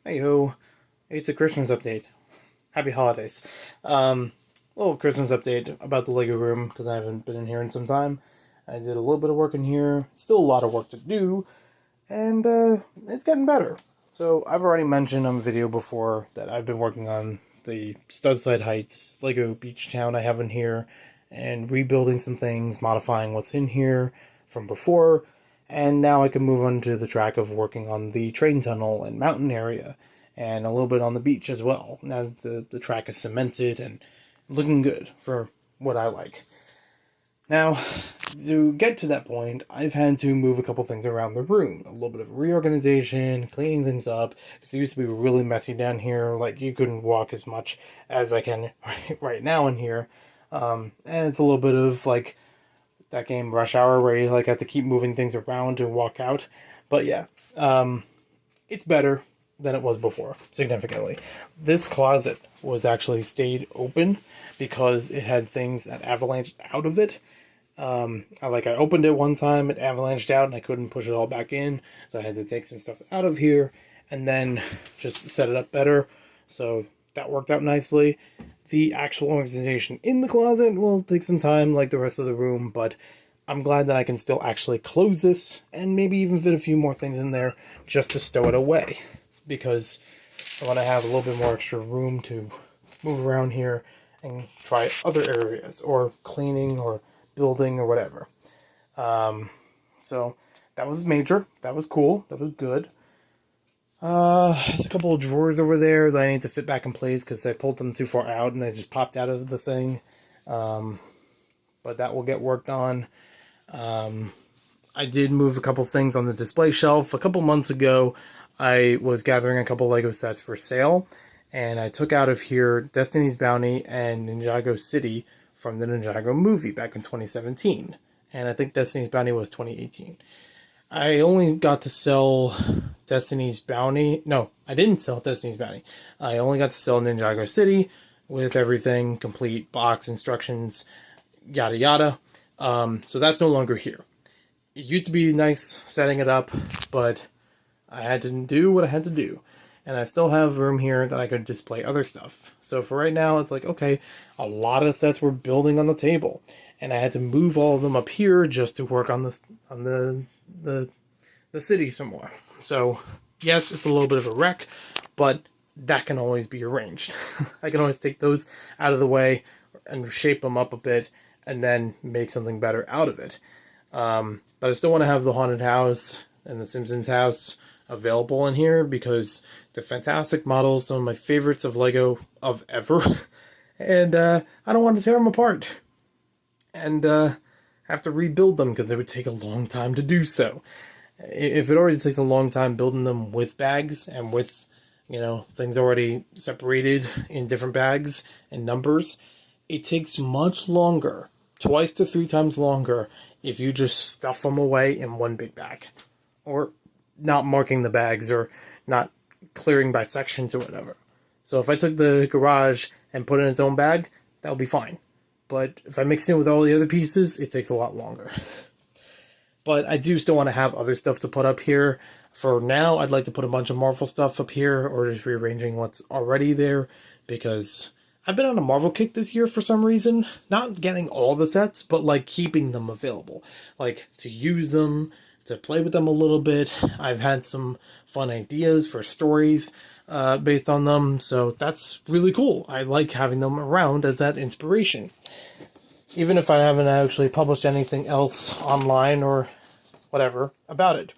Hey ho, it's a Christmas update. Happy holidays. Little Christmas update about the Lego room because I haven't been in here in some time. I did a little bit of work in here, still a lot of work to do, and it's getting better. So I've already mentioned on a video before that I've been working on the Studside Heights Lego Beach Town I have in here, and rebuilding some things, modifying what's in here from before, and now I can move on to the track of working on the train tunnel and mountain area, and a little bit on the beach as well. Now that the track is cemented and looking good for what I like. Now, to get to that point, I've had to move a couple things around the room. A little bit of reorganization, cleaning things up, because it used to be really messy down here. Like, you couldn't walk as much as I can right now in here. And it's a little bit of, like, that game Rush Hour where you, like, have to keep moving things around to walk out. But yeah, it's better than it was before, significantly. This closet was actually stayed open because it had things that avalanched out of it. I opened it one time, it avalanched out, and I couldn't push it all back in, so I had to take some stuff out of here and then just set it up better. So that worked out nicely. The actual organization in the closet will take some time, like the rest of the room, but I'm glad that I can still actually close this and maybe even fit a few more things in there just to stow it away, because I want to have a little bit more extra room to move around here and try other areas, or cleaning, or building, or whatever. So that was major. That was cool. That was good. There's a couple of drawers over there that I need to fit back in place because I pulled them too far out and they just popped out of the thing. But that will get worked on. I did move a couple things on the display shelf. A couple months ago, I was gathering a couple Lego sets for sale, and I took out of here Destiny's Bounty and Ninjago City from the Ninjago movie back in 2017. And I think Destiny's Bounty was 2018. I only got to sell Destiny's Bounty. No, I didn't sell Destiny's Bounty. I only got to sell Ninjago City with everything, complete box, instructions, yada yada. So that's no longer here. It used to be nice setting it up, but I had to do what I had to do. And I still have room here that I could display other stuff. So for right now, it's like, okay, a lot of sets were building on the table, and I had to move all of them up here just to work on this on the city some more. So yes, it's a little bit of a wreck, but that can always be arranged. I can always take those out of the way and shape them up a bit, and then make something better out of it. But I still want to have the haunted house and the Simpsons house available in here because they're fantastic models, some of my favorites of Lego of ever, and I don't want to tear them apart and have to rebuild them because it would take a long time to do so. If it already takes a long time building them with bags and with, things already separated in different bags and numbers, it takes much longer, twice to three times longer, if you just stuff them away in one big bag, or not marking the bags, or not clearing by sections or whatever. So if I took the garage and put it in its own bag, that would be fine. But if I mix it with all the other pieces, it takes a lot longer. But I do still want to have other stuff to put up here. For now, I'd like to put a bunch of Marvel stuff up here, or just rearranging what's already there, because I've been on a Marvel kick this year for some reason. Not getting all the sets, but like keeping them available. Like to use them, to play with them a little bit. I've had some fun ideas for stories based on them, so that's really cool. I like having them around as that inspiration. Even if I haven't actually published anything else online or whatever about it.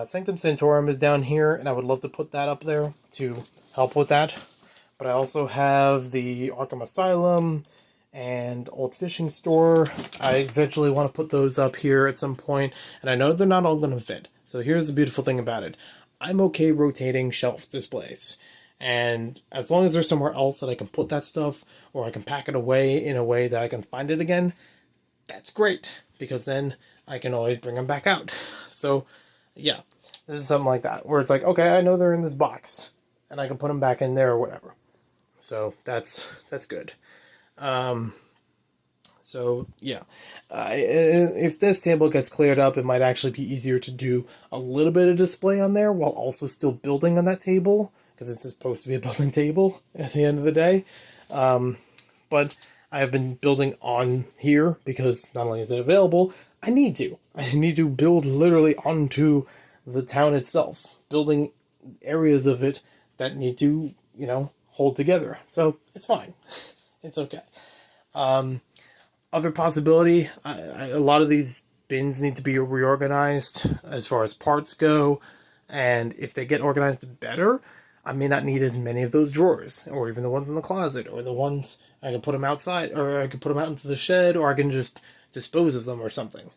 Sanctum Sanctorum is down here, and I would love to put that up there to help with that. But I also have the Arkham Asylum and Old Fishing Store. I eventually want to put those up here at some point, and I know they're not all going to fit. So here's the beautiful thing about it. I'm okay rotating shelf displays. And as long as there's somewhere else that I can put that stuff, or I can pack it away in a way that I can find it again, that's great, because then I can always bring them back out. So yeah, this is something like that, where it's like, okay, I know they're in this box, and I can put them back in there or whatever. So that's good. So yeah, if this table gets cleared up, it might actually be easier to do a little bit of display on there while also still building on that table because it's supposed to be a building table at the end of the day. But I have been building on here because not only is it available, I need to. I need to build literally onto the town itself, building areas of it that need to, hold together. So it's fine. It's okay. Other possibility, a lot of these bins need to be reorganized as far as parts go, and if they get organized better, I may not need as many of those drawers, or even the ones in the closet, or the ones I can put them outside, or I can put them out into the shed, or I can just dispose of them or something.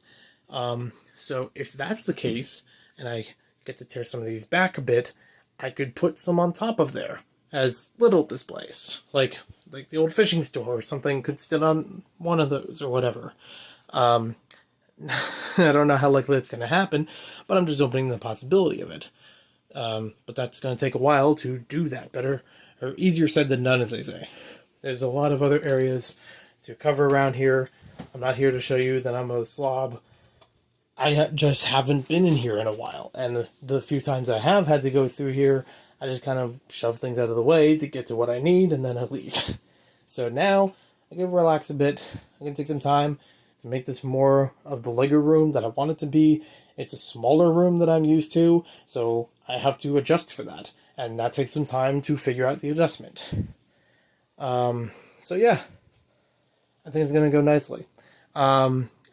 So if that's the case, and I get to tear some of these back a bit, I could put some on top of there as little displays, like the old fishing store or something could sit on one of those or whatever. I don't know how likely it's going to happen, but I'm just opening the possibility of it. But that's going to take a while to do that. Better, or easier said than done, as they say. There's a lot of other areas to cover around here. I'm not here to show you that I'm a slob. I just haven't been in here in a while, and the few times I have had to go through here, I just kind of shove things out of the way to get to what I need, and then I leave. So now, I can relax a bit. I can take some time to make this more of the Lego room that I want it to be. It's a smaller room that I'm used to, so I have to adjust for that. And that takes some time to figure out the adjustment. So yeah, I think it's going to go nicely.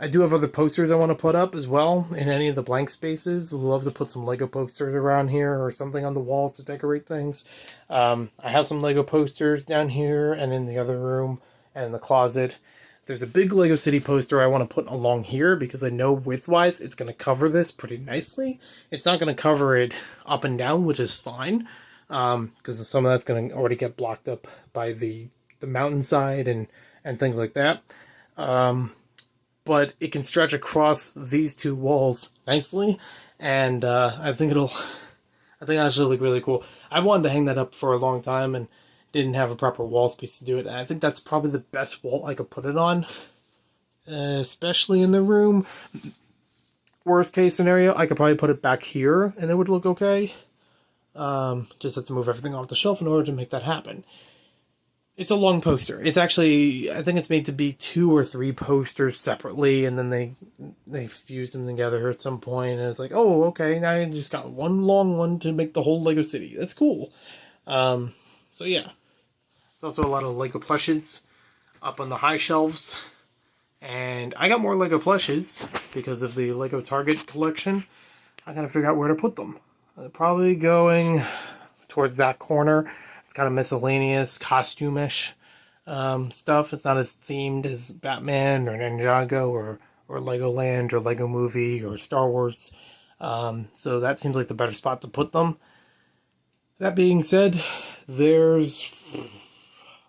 I do have other posters I want to put up as well in any of the blank spaces. I'd love to put some Lego posters around here or something on the walls to decorate things. I have some Lego posters down here and in the other room and in the closet. There's a big Lego City poster I want to put along here because I know width-wise it's going to cover this pretty nicely. It's not going to cover it up and down, which is fine, because some of that's going to already get blocked up by the mountainside and things like that. But it can stretch across these two walls nicely, and I think it'll actually look really cool. I wanted to hang that up for a long time and didn't have a proper wall space to do it, and I think that's probably the best wall I could put it on, especially in the room. Worst case scenario, I could probably put it back here and it would look okay. Just have to move everything off the shelf in order to make that happen. It's a long poster. It's actually, I think it's made to be 2 or 3 posters separately, and then they fused them together at some point, and it's like, oh, okay, now you just got one long one to make the whole Lego City. That's cool. So yeah. There's also a lot of Lego plushes up on the high shelves, and I got more Lego plushes because of the Lego Target collection. I gotta figure out where to put them. Probably going towards that corner. It's kind of miscellaneous, costume-ish stuff. It's not as themed as Batman or Ninjago or Legoland or Lego Movie or Star Wars. So that seems like the better spot to put them. That being said,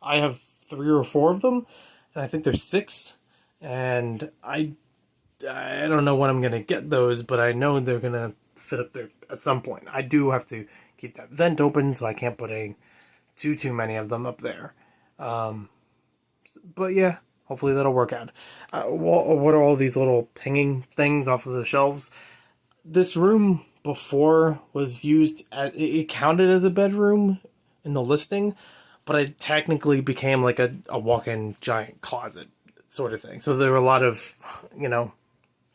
I have 3 or 4 of them, and I think there's 6. And I don't know when I'm going to get those, but I know they're going to fit up there at some point. I do have to keep that vent open, so I can't put too many of them up there. But yeah, hopefully that'll work out. What are all these little hanging things off of the shelves? This room before was used it counted as a bedroom in the listing, but it technically became like a walk-in giant closet sort of thing. So there were a lot of,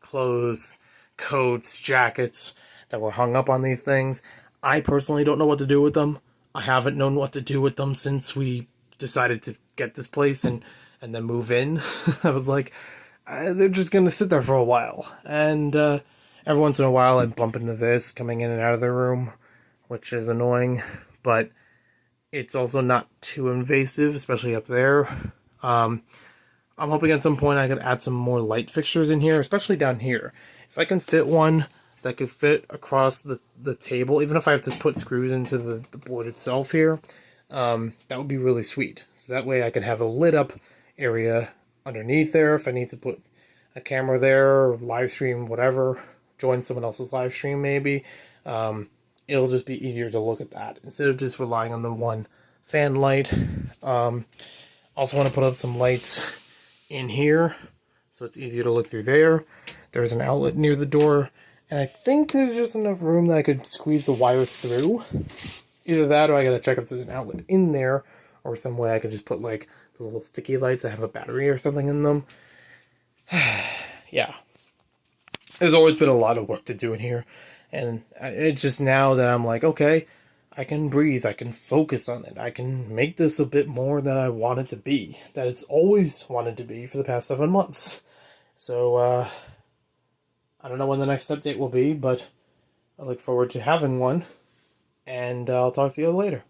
clothes, coats, jackets that were hung up on these things. I personally don't know what to do with them. I haven't known what to do with them since we decided to get this place and then move in. I was like, they're just going to sit there for a while. And every once in a while I bump into this coming in and out of the room, which is annoying. But it's also not too invasive, especially up there. I'm hoping at some point I could add some more light fixtures in here, especially down here. If I can fit one that could fit across the table, even if I have to put screws into the board itself here, that would be really sweet. So that way I could have a lit up area underneath there if I need to put a camera there, or live stream, whatever, join someone else's live stream maybe. It'll just be easier to look at that instead of just relying on the one fan light. Also want to put up some lights in here so it's easier to look through there. There's an outlet near the door, and I think there's just enough room that I could squeeze the wire through. Either that, or I gotta check if there's an outlet in there, or some way I could just put like the little sticky lights that have a battery or something in them. Yeah, there's always been a lot of work to do in here, and it's just now that I'm like, okay, I can breathe, I can focus on it, I can make this a bit more than I want it to be, that it's always wanted to be for the past 7 months. So, I don't know when the next update will be, but I look forward to having one, and I'll talk to you later.